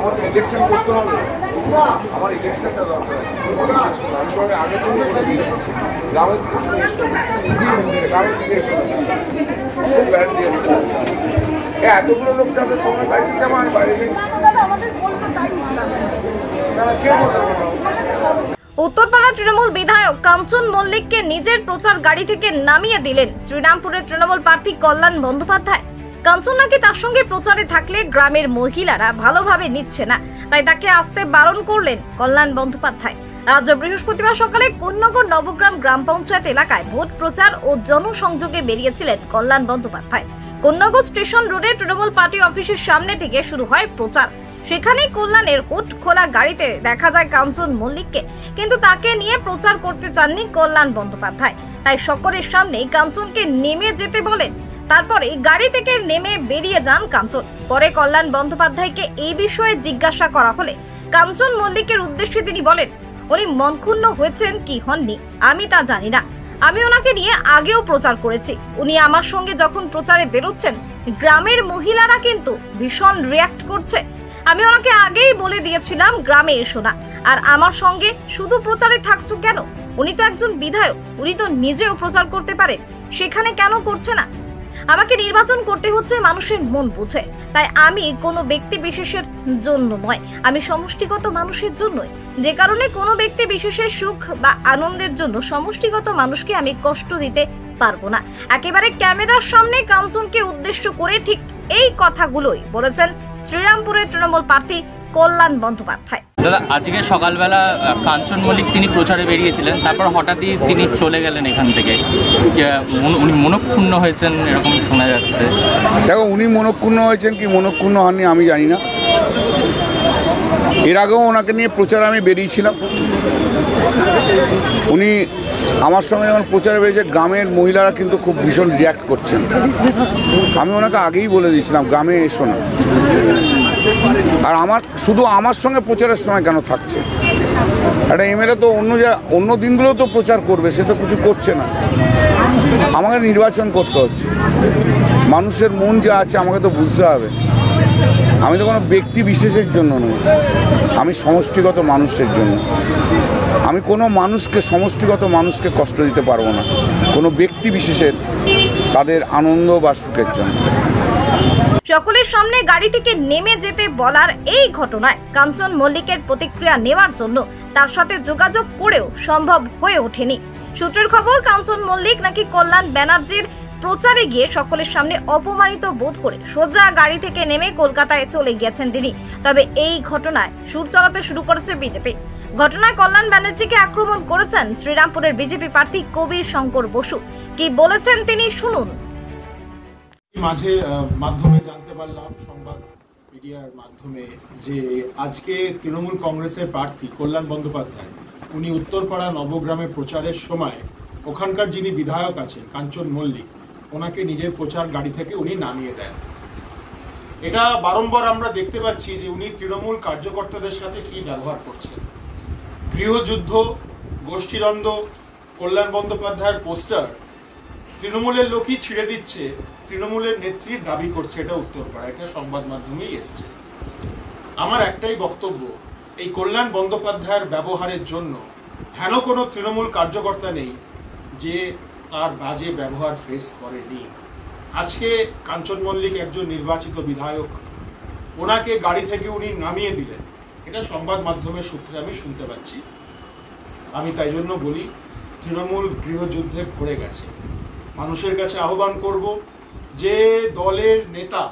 আমাকে ইলেকশন করতে হবে, আমার ইলেকশনটা দরকার। আমি আগে থেকে বলে দিয়েছি গ্রামের দিকে এসে খুব ব্যাড রিয়াকশন আছে। এতগুলো লোক যাবে তোমার বাড়িতে যাবো, আমি বাইরে কে উত্তরপাড়া তৃণমূল বিধায়ক কাঞ্চন মল্লিককে নিজের প্রচার গাড়ি থেকে নামিয়ে দিলেন শ্রীরামপুরের তৃণমূল প্রার্থী কল্যাণ বন্দ্যোপাধ্যায়। কাঞ্চন নাকি তার সঙ্গে প্রচারে থাকলে গ্রামের মহিলারা ভালোভাবে নিচ্ছে না, তাই তাকে আসতে বারণ করলেন কল্যাণ বন্দ্যোপাধ্যায়। আজ বৃহস্পতিবার সকালে কোন্নগর নবগ্রাম গ্রাম পঞ্চায়েত এলাকায় ভোট প্রচার ও জনসংযোগে বেরিয়েছিলেন কল্যাণ বন্দ্যোপাধ্যায়। কোন্নগর স্টেশন রোডে তৃণমূল পার্টি অফিসের সামনে থেকে শুরু হয় প্রচার। সেখানে কল্যাণের হুড খোলা গাড়িতে দেখা যায় কাঞ্চন মল্লিককে, কিন্তু তাকে নিয়ে প্রচার করতে চাননি কল্যাণ বন্দ্যোপাধ্যায়। তাই সকলের সামনে কাঞ্চনকে নেমে যেতে বলেন। তারপরে গাড়ি থেকে নেমে বেরিয়ে যান কাঞ্চন। পরে কল্যাণ বন্দ্যোপাধ্যায়কে এই বিষয়ে জিজ্ঞাসা করা হলে কাঞ্চন মল্লিকের উদ্দেশ্যে তিনি বলেন, উনি মনক্ষুণ্ণ হয়েছেন কি হননি আমি তা জানি না, আমি ওনাকে নিয়ে আগেও প্রচার করেছি। উনি আমার সঙ্গে যখন প্রচারে বেরোচ্ছেন গ্রামের মহিলারা কিন্তু ভীষণ রিয়াক্ট করছে। আমি ওনাকে আগেই বলে দিয়েছিলাম গ্রামে এসো না, আর আমার সঙ্গে শুধু প্রচারে থাকছো কেন? উনি তো একজন বিধায়ক, উনি তো নিজেও প্রচার করতে পারেন, সেখানে কেন করছে না? আমাকে নির্বাচন করতে হচ্ছে মানুষের মন বুঝে, তাই আমি কোনো ব্যক্তি বিশেষের জন্য নয়, আমি সমষ্টিগত মানুষের জন্যই। যে কারণে কোনো ব্যক্তি বিশেষের সুখ বা আনন্দের জন্য সমষ্টিগত মানুষকে আমি কষ্ট দিতে পারবো না। একেবারে ক্যামেরার সামনে কাঞ্চনকে উদ্দেশ্য করে ঠিক এই কথাগুলোই বলেছেন শ্রীরামপুরের তৃণমূল প্রার্থী কল্যাণ বন্দ্যোপাধ্যায়। দাদা, আজকে সকালবেলা কাঞ্চন মল্লিক তিনি প্রচারে বেরিয়েছিলেন, তারপর হঠাৎই তিনি চলে গেলেন এখান থেকে। উনি মনক্ষুণ্ণ হয়েছেন এরকম শোনা যাচ্ছে। দেখো, উনি মনক্ষুণ্ণ হয়েছেন কি মনক্ষুণ্ণ হননি আমি জানি না। এর আগেও ওনাকে নিয়ে প্রচারে আমি বেরিয়েছিলাম। উনি আমার সঙ্গে যখন প্রচারে বেরিয়েছে গ্রামের মহিলারা কিন্তু খুব ভীষণ রিয়াক্ট করছেন। আমি ওনাকে আগেই বলে দিয়েছিলাম গ্রামে এসো না। আর শুধু আমার সঙ্গে প্রচারের সময় কেন থাকছে? একটা এমএলএ তো অন্য দিনগুলো তো প্রচার করবে, সে তো কিছু করছে না। আমাকে নির্বাচন করতে হচ্ছে, মানুষের মন যা আছে আমাকে তো বুঝতে হবে। আমি তো কোনো ব্যক্তি বিশেষের জন্য নই, আমি সমষ্টিগত মানুষের জন্য। আমি কোনো সমষ্টিগত মানুষকে কষ্ট দিতে পারবো না, কোনো ব্যক্তি বিশেষের তাদের আনন্দ বা সুখের জন্য। সকলের সামনে গাড়ি থেকে নেমে যেতে বলার এই ঘটনায় কাঞ্চন মল্লিকের প্রতিক্রিয়া নেওয়ার জন্য তার সাথে যোগাযোগ করেও সম্ভব হয়ে ওঠেনি। সূত্রের খবর, কাঞ্চন মল্লিক নাকি কল্যাণ ব্যানার্জির প্রচারে গিয়ে সকলের সামনে অপমানিত বোধ করে সোজা গাড়ি থেকে নেমে কলকাতায় চলে গিয়েছেন তিনি। তবে এই ঘটনায় সুর চড়াতে শুরু করেছে বিজেপি। ঘটনায় কল্যাণ ব্যানার্জিকে আক্রমণ করেছেন শ্রীরামপুরের বিজেপি প্রার্থী কবির শঙ্কর বসু। কি বলেছেন তিনি শুনুন। মাধ্যমে জানতে পারলাম, সংবাদ মিডিয়ার মাধ্যমে, যে আজকে তৃণমূল কংগ্রেসের প্রার্থী কল্যাণ বন্দ্যোপাধ্যায় উনি উত্তরপাড়া নবগ্রামে প্রচারের সময় ওখানকার যিনি বিধায়ক আছেন কাঞ্চন মল্লিক, ওনাকে নিজের প্রচার গাড়ি থেকে উনি নামিয়ে দেন। এটা বারংবার আমরা দেখতে পাচ্ছি যে উনি তৃণমূল কার্যকর্তাদের সাথে কি ব্যবহার করছেন। গৃহযুদ্ধ, গোষ্ঠীদ্বন্দ্ব, কল্যাণ বন্দ্যোপাধ্যায়ের পোস্টার তৃণমূলের লোকই ছিঁড়ে দিচ্ছে, তৃণমূলের নেত্রীর দাবি করছে। এটা উত্তরপাড়া, এটা সংবাদ মাধ্যমেই এসছে। আমার একটাই বক্তব্য, এই কল্যাণ বন্দ্যোপাধ্যায়ের ব্যবহারের জন্য হেন কোনো তৃণমূল কার্যকর্তা নেই যে তার বাজে ব্যবহার ফেস করেনি। আজকে কাঞ্চন মল্লিক একজন নির্বাচিত বিধায়ক, ওনাকে গাড়ি থেকে উনি নামিয়ে দিলেন, এটা সংবাদ মাধ্যমের সূত্রে আমি শুনতে পাচ্ছি। আমি তাই জন্য বলি, তৃণমূল গৃহযুদ্ধে ভরে গেছে। মানুষের কাছে আহ্বান করব, যে দলের নেতা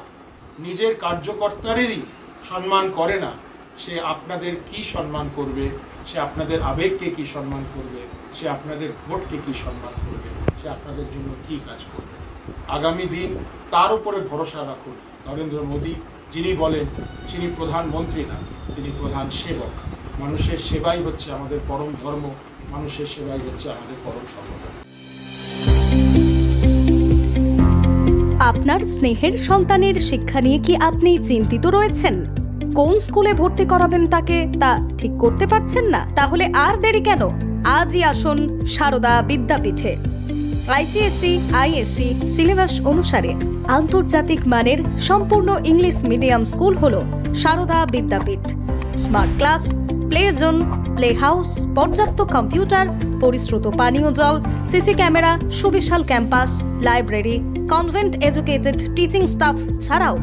নিজের কার্যকর্তাদেরই সম্মান করে না, সে আপনাদের কি সম্মান করবে? সে আপনাদের আবেগকে কি সম্মান করবে? সে আপনাদের ভোটকে কি সম্মান করবে? সে আপনাদের জন্য কি কাজ করবে? আগামী দিন তার উপরে ভরসা রাখুন। নরেন্দ্র মোদী যিনি বলেন, তিনি প্রধানমন্ত্রী না, তিনি প্রধান সেবক। মানুষের সেবাই হচ্ছে আমাদের পরম ধর্ম, মানুষের সেবাই হচ্ছে আমাদের পরম সংগঠন। আপনার স্নেহের সন্তানের শিক্ষা নিয়ে কি আপনি চিন্তিত রয়েছেন? কোন স্কুলে ভর্তি করাবেন তাকে তা ঠিক করতে পারছেন না? তাহলে আর দেরি কেন? আজই আসুন সারদা বিদ্যাপীঠে। আইসিএসসি আইএসসি সিলেবাস অনুসারে আন্তর্জাতিক মানের সম্পূর্ণ ইংলিশ মিডিয়াম স্কুল হলো Sarada Vidyapith. Smart class, play zone, play house, পর্যাপ্ত কম্পিউটার, পরিশ্রুত পানীয় জল, সিসি ক্যামেরা, সুবিশাল campus, library, convent educated teaching staff ছাড়াও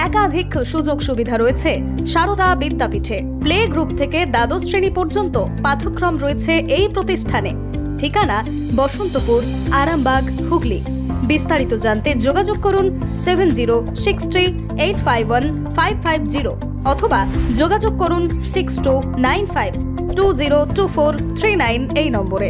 একাধিক সুযোগ সুবিধা রয়েছে সারদা বিদ্যাপীঠে। প্লে গ্রুপ থেকে দ্বাদশ শ্রেণী পর্যন্ত পাঠ্যক্রম রয়েছে এই প্রতিষ্ঠানে। ঠিকানা বসন্তপুর, আরামবাগ, হুগলি। বিস্তারিত জানতে যোগাযোগ করুন 7063851550 অথবা যোগাযোগ করুন 6295202439 এই নম্বরে।